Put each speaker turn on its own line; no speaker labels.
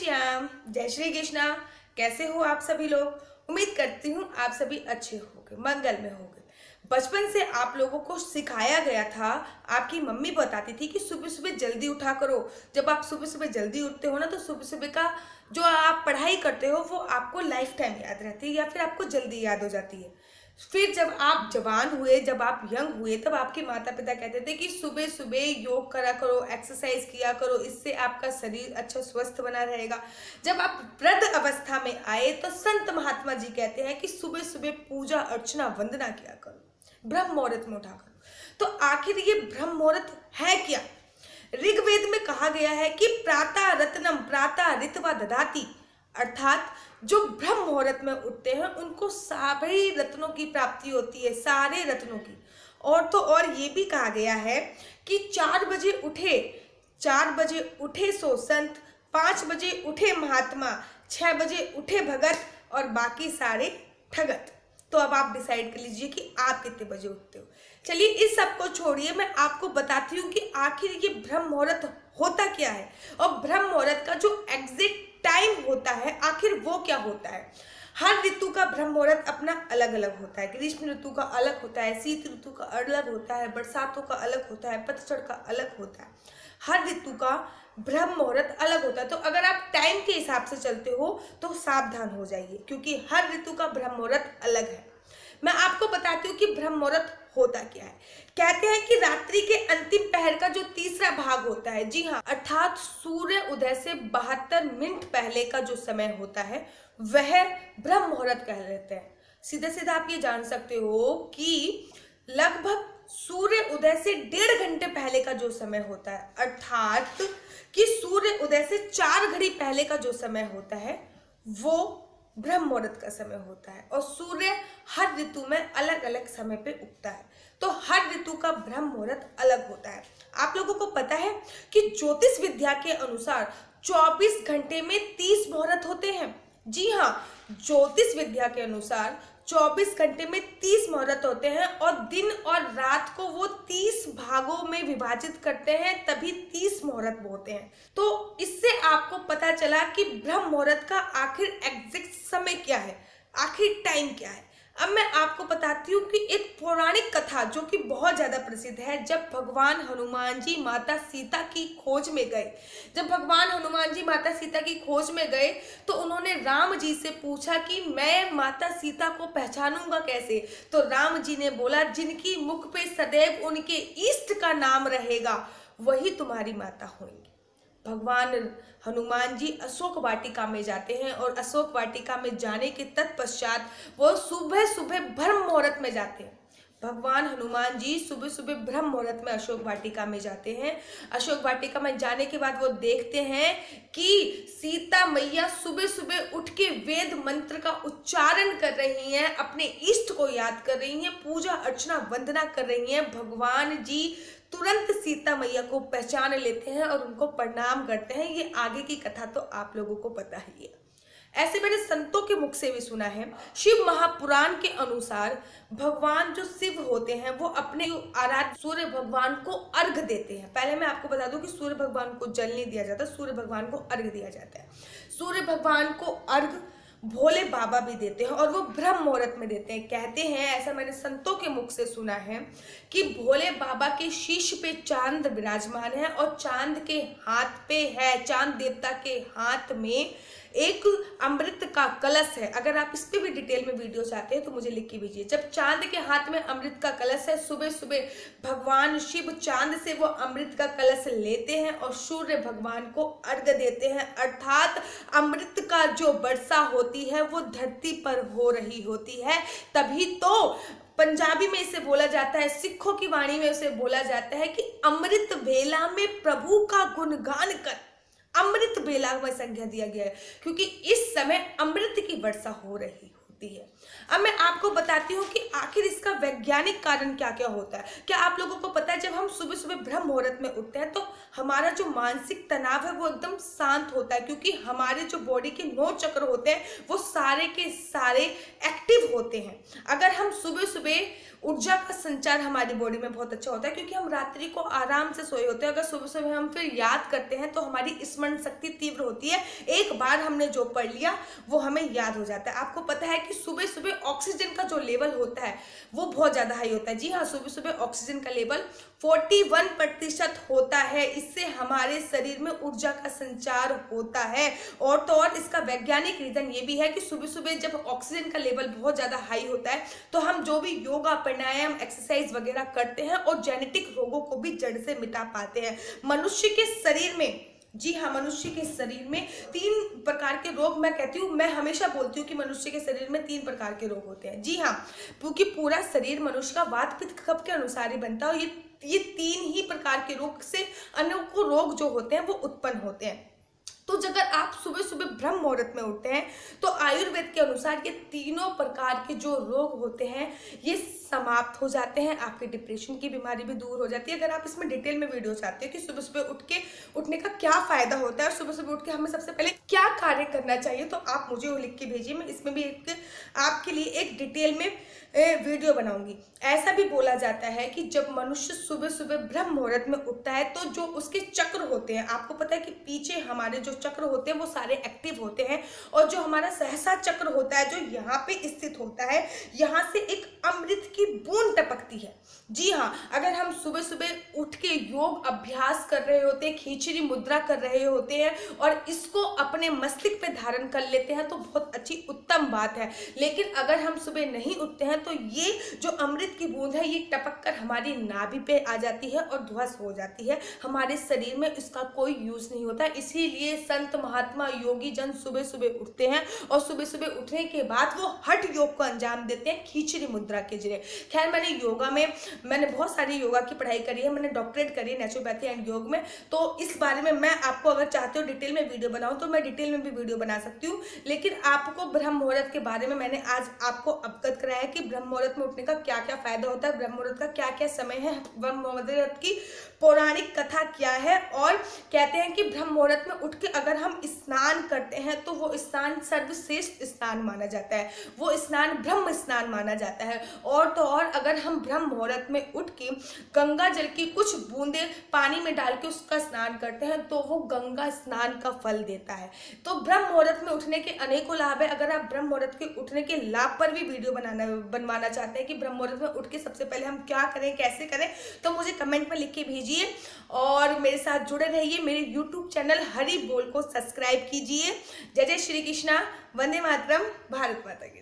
श्याम, जय श्री कृष्णा। कैसे हो आप सभी लोग? उम्मीद करती हूँ आप सभी अच्छे होंगे, मंगल में होंगे। बचपन से आप लोगों को सिखाया गया था, आपकी मम्मी बताती थी कि सुबह सुबह जल्दी उठा करो। जब आप सुबह सुबह जल्दी उठते हो ना, तो सुबह सुबह का जो आप पढ़ाई करते हो वो आपको लाइफ टाइम याद रहती है या फिर आपको जल्दी याद हो जाती है। फिर जब आप जवान हुए, जब आप यंग हुए, तब आपके माता पिता कहते थे कि सुबह सुबह योग करा करो, एक्सरसाइज किया करो, इससे आपका शरीर अच्छा स्वस्थ बना रहेगा। जब आप वृद्ध अवस्था में आए तो संत महात्मा जी कहते हैं कि सुबह सुबह पूजा अर्चना वंदना किया करो, ब्रह्म मुहूर्त में उठा करो। तो आखिर ये ब्रह्म मुहूर्त है क्या? ऋग्वेद में कहा गया है कि प्रातः रत्नम प्रातः ऋतवा ददाति, अर्थात जो ब्रह्म मुहूर्त में उठते हैं उनको सारे रत्नों की प्राप्ति होती है, सारे रत्नों की। और तो और ये भी कहा गया है कि 4 बजे उठे सो संत, 5 बजे उठे महात्मा, 6 बजे उठे भगत और बाकी सारे ठगत। तो अब आप डिसाइड कर लीजिए कि आप कितने बजे उठते हो। चलिए इस सब को छोड़िए, मैं आपको बताती हूँ कि आखिर ये ब्रह्म मुहूर्त होता क्या है और ब्रह्म मुहूर्त का जो एग्जैक्ट टाइम होता है आखिर वो क्या होता है। हर ऋतु का ब्रह्म मुहूर्त अपना अलग अलग होता है। ग्रीष्म ऋतु का अलग होता है, शीत ऋतु का अलग होता है, बरसातों का अलग होता है, पतझड़ का अलग होता है। हर ऋतु का ब्रह्म मुहूर्त अलग होता है। तो अगर आप टाइम के हिसाब से चलते हो तो सावधान हो जाइए, क्योंकि हर ऋतु का ब्रह्म मुहूर्त अलग है। मैं आपको बताती हूँ कि ब्रह्म मुहूर्त होता क्या है। कहते हैं कि रात्रि के अंतिम पहर का जो तीसरा भाग होता है, जी हाँ, अर्थात सूर्य उदय से 72 मिनट पहले का जो समय होता है वह ब्रह्म मुहूर्त कह लेते हैं। सीधा सीधा आप ये जान सकते हो कि लगभग सूर्य उदय से 1.5 घंटे पहले का जो समय होता है, अर्थात कि सूर्य उदय से 4 घड़ी पहले का जो समय होता है वो ब्रह्म मुहूर्त का समय होता है। और सूर्य हर ऋतु में अलग अलग समय पे उगता है, तो हर ऋतु का ब्रह्म मुहूर्त अलग होता है। आप लोगों को पता है कि ज्योतिष विद्या के अनुसार 24 घंटे में 30 मुहूर्त होते हैं। जी हाँ, ज्योतिष विद्या के अनुसार 24 घंटे में 30 मुहूर्त होते हैं और दिन और रात को वो 30 भागों में विभाजित करते हैं, तभी 30 मुहूर्त होते हैं। तो इससे आपको पता चला कि ब्रह्म मुहूर्त का आखिर एग्जैक्ट समय क्या है, आखिर टाइम क्या है। अब मैं आपको बताती हूँ कि एक पौराणिक कथा जो कि बहुत ज़्यादा प्रसिद्ध है। जब भगवान हनुमान जी माता सीता की खोज में गए, जब भगवान हनुमान जी माता सीता की खोज में गए तो उन्होंने राम जी से पूछा कि मैं माता सीता को पहचानूंगा कैसे। तो राम जी ने बोला, जिनकी मुख पे सदैव उनके इष्ट का नाम रहेगा वही तुम्हारी माता होंगी। भगवान हनुमान जी अशोक वाटिका में जाते हैं और अशोक वाटिका में जाने के तत्पश्चात वो सुबह सुबह ब्रह्म मुहूर्त में जाते हैं। भगवान हनुमान जी सुबह सुबह ब्रह्म मुहूर्त में अशोक वाटिका में जाते हैं। अशोक वाटिका में जाने के बाद वो देखते हैं कि सीता मैया सुबह सुबह उठ के वेद मंत्र का उच्चारण कर रही हैं, अपने इष्ट को याद कर रही हैं, पूजा अर्चना वंदना कर रही हैं। भगवान जी तुरंत सीता मैया को पहचान लेते हैं और उनको प्रणाम करते हैं। ये आगे की कथा तो आप लोगों को पता ही है। ऐसे मैंने संतों के मुख से भी सुना है। शिव महापुराण के अनुसार भगवान जो शिव होते हैं वो अपने आराध्य सूर्य भगवान को अर्घ देते हैं। पहले मैं आपको बता दूं कि सूर्य भगवान को जल नहीं दिया जाता, सूर्य भगवान को अर्घ दिया जाता है। सूर्य भगवान को अर्घ भोले बाबा भी देते हैं और वो ब्रह्म मुहूर्त में देते हैं। कहते हैं, ऐसा मैंने संतों के मुख से सुना है कि भोले बाबा के शीश पे चांद विराजमान है और चांद के हाथ पे है, चांद देवता के हाथ में एक अमृत का कलश है। अगर आप इस पे भी डिटेल में वीडियो चाहते हैं तो मुझे लिख के भेजिए। जब चांद के हाथ में अमृत का कलश है, सुबह सुबह भगवान शिव चांद से वो अमृत का कलश लेते हैं और सूर्य भगवान को अर्घ देते हैं, अर्थात अमृत का जो वर्षा होती है वो धरती पर हो रही होती है। तभी तो पंजाबी में इसे बोला जाता है, सिखों की वाणी में इसे बोला जाता है कि अमृत बेला में प्रभु का गुणगान कर। अमृत बेला में संज्ञा दिया गया है क्योंकि इस समय अमृत की वर्षा हो रही होती दिखती है। अब मैं आपको बताती हूँ कि आखिर इसका वैज्ञानिक कारण क्या क्या होता है। क्या आप लोगों को पता है, जब हम सुबह सुबह ब्रह्म मुहूर्त में उठते हैं तो हमारा जो मानसिक तनाव है वो एकदम शांत होता है, क्योंकि हमारे जो बॉडी के 9 चक्र होते हैं वो सारे के सारे एक्टिव होते हैं। अगर हम सुबह सुबह, ऊर्जा का संचार हमारी बॉडी में बहुत अच्छा होता है, क्योंकि हम रात्रि को आराम से सोए होते हैं। अगर सुबह सुबह हम फिर याद करते हैं तो हमारी स्मरण शक्ति तीव्र होती है, एक बार हमने जो पढ़ लिया वो हमें याद हो जाता है। आपको पता है कि सुबह सुबह ऑक्सीजन का जो लेवल होता है वो बहुत ज़्यादा हाई होता है। जी हाँ, सुबह सुबह ऑक्सीजन का लेवल 41% होता है। इससे हमारे शरीर में ऊर्जा का संचार होता है। और तो और इसका वैज्ञानिक रीजन ये भी है कि सुबह सुबह जब ऑक्सीजन का लेवल बहुत ज़्यादा हाई होता है तो हम जो भी योगा, प्राणायाम, एक्सरसाइज वगैरह करते हैं और जेनेटिक रोगों को भी जड़ से मिटा पाते हैं। मनुष्य के शरीर में, जी हाँ, मनुष्य के शरीर में 3 प्रकार के रोग, मैं कहती हूँ, मैं हमेशा बोलती हूँ कि मनुष्य के शरीर में 3 प्रकार के रोग होते हैं। जी हाँ, क्योंकि पूरा शरीर मनुष्य का वात, पित्त, कफ के अनुसार ही बनता है और ये 3 ही प्रकार के रोग से अनेकों रोग जो होते हैं वो उत्पन्न होते हैं। तो अगर आप सुबह सुबह ब्रह्म मुहूर्त में उठते हैं तो आयुर्वेद के अनुसार ये तीनों प्रकार के जो रोग होते हैं ये समाप्त हो जाते हैं। आपके डिप्रेशन की बीमारी भी दूर हो जाती है। अगर आप इसमें डिटेल में वीडियो चाहते हो कि सुबह सुबह उठने का क्या फायदा होता है और सुबह सुबह उठ के हमें सबसे पहले क्या कार्य करना चाहिए, तो आप मुझे वो लिख के भेजिए। मैं इसमें भी आपके लिए एक डिटेल में वीडियो बनाऊंगी। ऐसा भी बोला जाता है कि जब मनुष्य सुबह सुबह ब्रह्म मुहूर्त में उठता है तो जो उसके चक्र होते हैं, आपको पता है कि पीछे हमारे जो चक्र होते हैं वो सारे एक्टिव होते हैं, और जो हमारा सहसा चक्र होता है जो यहाँ पे स्थित होता है, यहाँ से एक अमृत की बूंद टपकती है। जी हाँ, अगर हम सुबह सुबह उठ के योग अभ्यास कर रहे होते हैं, खींचड़ी मुद्रा कर रहे होते हैं और इसको अपने मस्तिष्क पे धारण कर लेते हैं तो बहुत अच्छी उत्तम बात है। लेकिन अगर हम सुबह नहीं उठते हैं तो ये जो अमृत की बूंद है ये टपक कर हमारी नाभि पे आ जाती है और ध्वस्त हो जाती है। हमारे शरीर में इसका कोई यूज नहीं होता। इसीलिए संत, महात्मा, योगी जन सुबह सुबह उठते हैं और सुबह सुबह उठने के बाद वो हठ योग को अंजाम देते हैं खींचड़ी मुद्रा के जरिए। खैर, मैंने बहुत सारी योगा की पढ़ाई करी है, मैंने डॉक्टरेट करी है नेचुरोपैथी एंड योग में। तो इस बारे में मैं आपको, अगर चाहते हो डिटेल में वीडियो बनाऊं तो मैं डिटेल में भी वीडियो बना सकती हूँ। लेकिन आपको ब्रह्म मुहूर्त के बारे में मैंने आज आपको अवगत कराया है कि ब्रह्म मुहूर्त में उठने का क्या क्या फायदा होता है, ब्रह्म मुहूर्त का क्या क्या समय है, ब्रह्म मुहूर्त की पौराणिक कथा क्या है। और कहते हैं कि ब्रह्म मुहूर्त में उठ के अगर हम स्नान करते हैं तो वो स्नान सर्वश्रेष्ठ स्नान माना जाता है, वो स्नान ब्रह्म स्नान माना जाता है। और तो और अगर हम ब्रह्म मुहूर्त में उठ के गंगा जल की कुछ बूंदे पानी में डाल के उसका स्नान करते हैं तो वो गंगा स्नान का फल देता है। तो ब्रह्म मुहूर्त में उठने के अनेकों लाभ है। अगर आप ब्रह्म मुहूर्त के उठने के लाभ पर भी वीडियो बनवाना चाहते हैं कि ब्रह्म मुहूर्त में उठ के सबसे पहले हम क्या करें, कैसे करें, तो मुझे कमेंट में लिख के भेजिए और मेरे साथ जुड़े रहिए। मेरे यूट्यूब चैनल हरि बोल को सब्सक्राइब कीजिए। जय जय श्री कृष्णा, वंदे मातरम, भारत माता की।